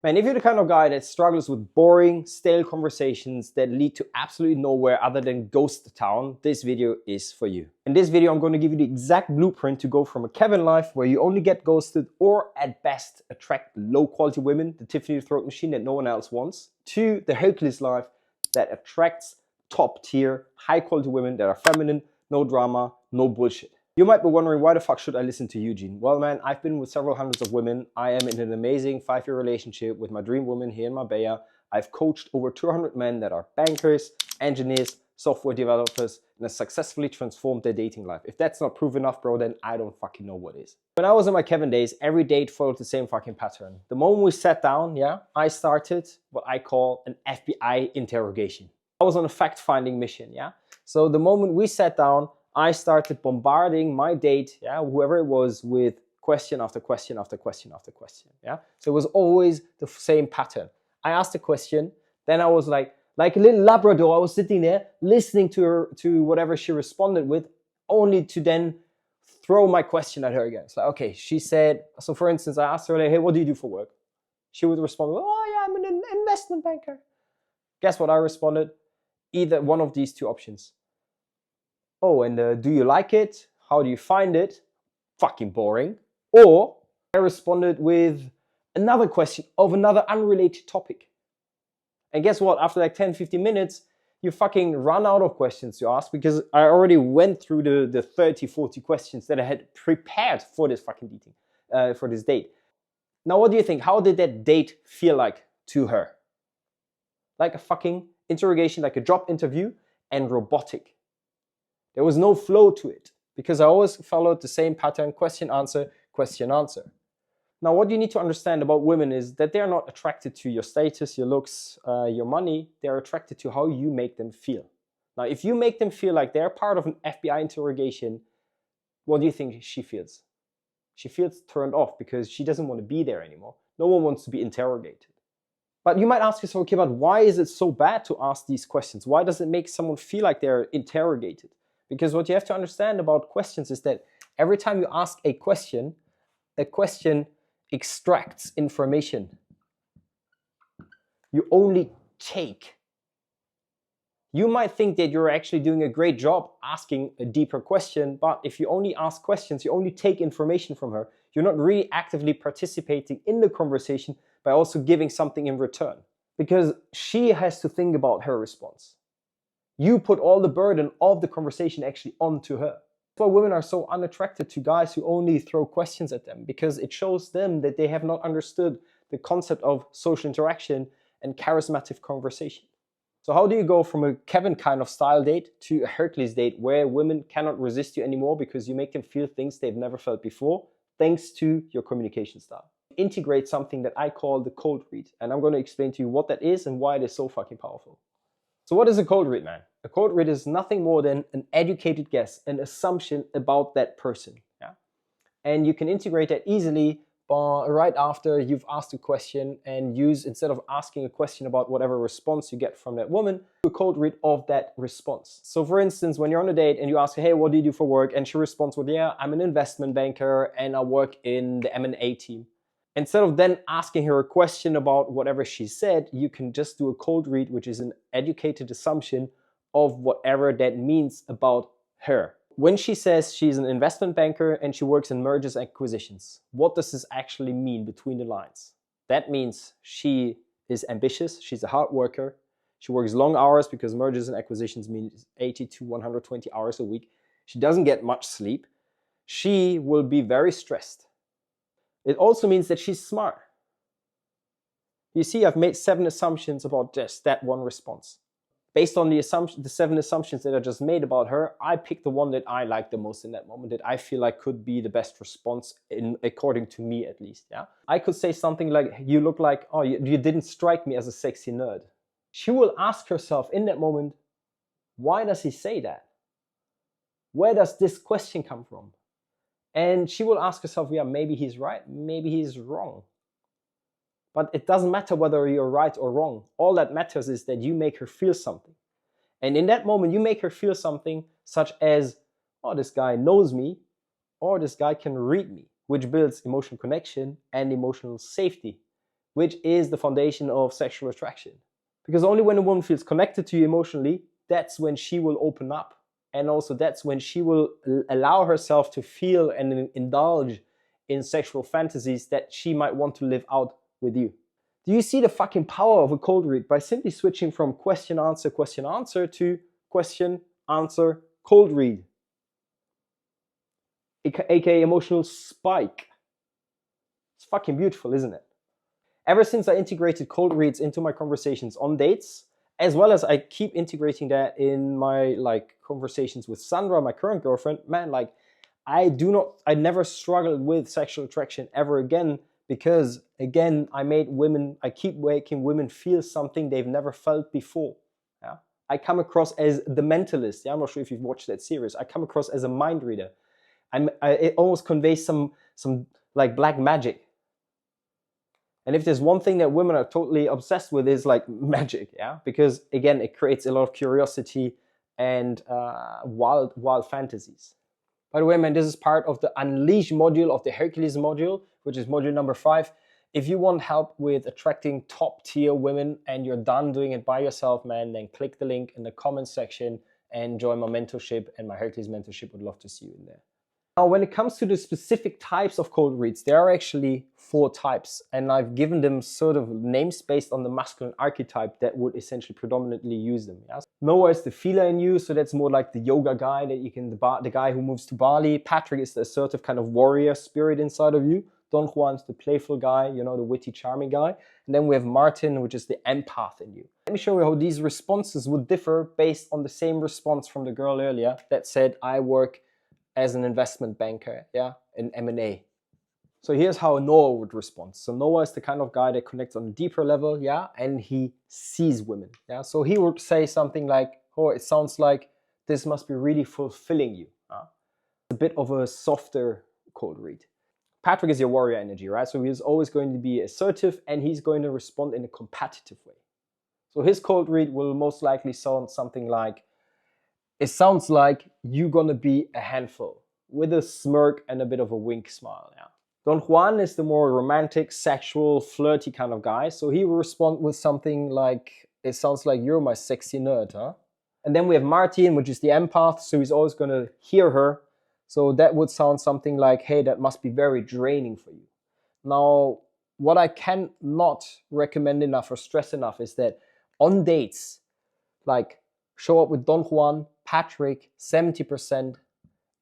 Man, if you're the kind of guy that struggles with boring, stale conversations that lead to absolutely nowhere other than ghost town, this video is for you. In this video, I'm going to give you the exact blueprint to go from a Kevin life where you only get ghosted or at best attract low-quality women, the Tiffany throat machine that no one else wants, to the Hercules life that attracts top-tier, high-quality women that are feminine, no drama, no bullshit. You might be wondering, why the fuck should I listen to Eugene? Well, man, I've been with several hundreds of women. I am in an amazing 5-year relationship with my dream woman here in Marbella. I've coached over 200 men that are bankers, engineers, software developers, and have successfully transformed their dating life. If that's not proof enough, bro, then I don't fucking know what is. When I was in my Kevin days, every date followed the same fucking pattern. The moment we sat down, I started what I call an FBI interrogation. I was on a fact-finding mission, So the moment we sat down, I started bombarding my date, whoever it was, with question after question after question after question, So it was always the same pattern. I asked a question, then I was like a little Labrador, I was sitting there listening to her, to whatever she responded with, only to then throw my question at her again. It's like, okay, she said, so for instance, I asked her, like, hey, what do you do for work? She would respond, oh yeah, I'm an investment banker. Guess what I responded? Either one of these two options. Oh, and do you like it? How do you find it? Fucking boring. Or I responded with another question of another unrelated topic. And guess what? After like 10-15 minutes, you fucking run out of questions to ask because I already went through the 30-40 questions that I had prepared for this fucking dating, for this date. Now, what do you think? How did that date feel like to her? Like a fucking interrogation, like a job interview, and robotic. There was no flow to it because I always followed the same pattern, question, answer, question, answer. Now, what you need to understand about women is that they're not attracted to your status, your looks, your money. They're attracted to how you make them feel. Now, if you make them feel like they're part of an FBI interrogation, what do you think she feels? She feels turned off because she doesn't want to be there anymore. No one wants to be interrogated. But you might ask yourself, okay, but why is it so bad to ask these questions? Why does it make someone feel like they're interrogated? Because what you have to understand about questions is that every time you ask a question extracts information. You only take. You might think that you're actually doing a great job asking a deeper question, but if you only ask questions, you only take information from her. You're not really actively participating in the conversation by also giving something in return. Because she has to think about her response. You put all the burden of the conversation actually onto her. That's why women are so unattracted to guys who only throw questions at them, because it shows them that they have not understood the concept of social interaction and charismatic conversation. So how do you go from a Kevin kind of style date to a Hercules date where women cannot resist you anymore because you make them feel things they've never felt before, thanks to your communication style? Integrate something that I call the cold read, and I'm going to explain to you what that is and why it is so fucking powerful. So what is a cold read, man? A cold read is nothing more than an educated guess, an assumption about that person. And you can integrate that easily right after you've asked a question and use, instead of asking a question about whatever response you get from that woman, a cold read of that response. So for instance, when you're on a date and you ask her, hey, what do you do for work? And she responds with, yeah, I'm an investment banker and I work in the M&A team. Instead of then asking her a question about whatever she said, you can just do a cold read, which is an educated assumption of whatever that means about her. When she says she's an investment banker and she works in mergers and acquisitions, what does this actually mean between the lines? That means she is ambitious, she's a hard worker, she works long hours because mergers and acquisitions means 80 to 120 hours a week. She doesn't get much sleep. She will be very stressed. It also means that she's smart. You see, I've made 7 assumptions about just that one response. Based on the 7 assumptions that I just made about her, I picked the one that I like the most in that moment, that I feel like could be the best response, according to me at least. I could say something like, you look like, oh, you didn't strike me as a sexy nerd. She will ask herself in that moment, why does he say that? Where does this question come from? And she will ask herself, yeah, maybe he's right, maybe he's wrong. But it doesn't matter whether you're right or wrong. All that matters is that you make her feel something. And in that moment, you make her feel something such as, oh, this guy knows me, or this guy can read me, which builds emotional connection and emotional safety, which is the foundation of sexual attraction. Because only when a woman feels connected to you emotionally, that's when she will open up. And also that's when she will allow herself to feel and indulge in sexual fantasies that she might want to live out with you. Do you see the fucking power of a cold read by simply switching from question, answer to question, answer, cold read? AKA emotional spike. It's fucking beautiful, isn't it? Ever since I integrated cold reads into my conversations on dates, as well as I keep integrating that in my conversations with Sandra, my current girlfriend, man, I never struggled with sexual attraction ever again, because again, I keep making women feel something they've never felt before. Yeah? I come across as the mentalist. Yeah? I'm not sure if you've watched that series. I come across as a mind reader. It almost conveys some black magic. And if there's one thing that women are totally obsessed with, is magic, yeah? Because again, it creates a lot of curiosity and wild fantasies. By the way, man, this is part of the Unleash module of the Hercules module, which is module number 5. If you want help with attracting top tier women and you're done doing it by yourself, man, then click the link in the comments section and join my mentorship and my Hercules mentorship. Would love to see you in there. Now, when it comes to the specific types of cold reads, there are actually 4 types, and I've given them sort of names based on the masculine archetype that would essentially predominantly use them. Yeah? Noah is the feeler in you, so that's more like the yoga guy that the guy who moves to Bali. Patrick is the assertive kind of warrior spirit inside of you. Don Juan's the playful guy, the witty, charming guy. And then we have Martin, which is the empath in you. Let me show you how these responses would differ based on the same response from the girl earlier that said, I work as an investment banker, yeah, in M&A. So here's how Noah would respond. So Noah is the kind of guy that connects on a deeper level, yeah, and he sees women, yeah. So he would say something like, oh, it sounds like this must be really fulfilling you. A bit of a softer cold read. Patrick is your warrior energy, right? So he's always going to be assertive and he's going to respond in a competitive way. So his cold read will most likely sound something like, it sounds like you're gonna be a handful, with a smirk and a bit of a wink smile. Yeah. Don Juan is the more romantic, sexual, flirty kind of guy. So he will respond with something like, it sounds like you're my sexy nerd, huh? And then we have Martin, which is the empath. So he's always gonna hear her. So that would sound something like, hey, that must be very draining for you. Now, what I cannot recommend enough or stress enough is that on dates, show up with Don Juan, Patrick, 70%,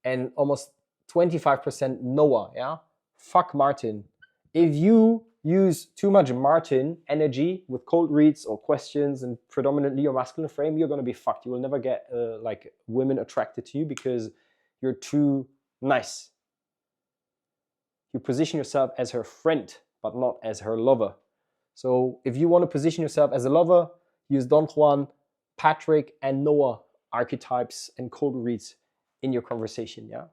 and almost 25% Noah, yeah? Fuck Martin. If you use too much Martin energy with cold reads or questions and predominantly your masculine frame, you're gonna be fucked. You will never get women attracted to you because you're too nice. You position yourself as her friend, but not as her lover. So if you want to position yourself as a lover, use Don Juan, Patrick, and Noah archetypes and cold reads in your conversation, yeah?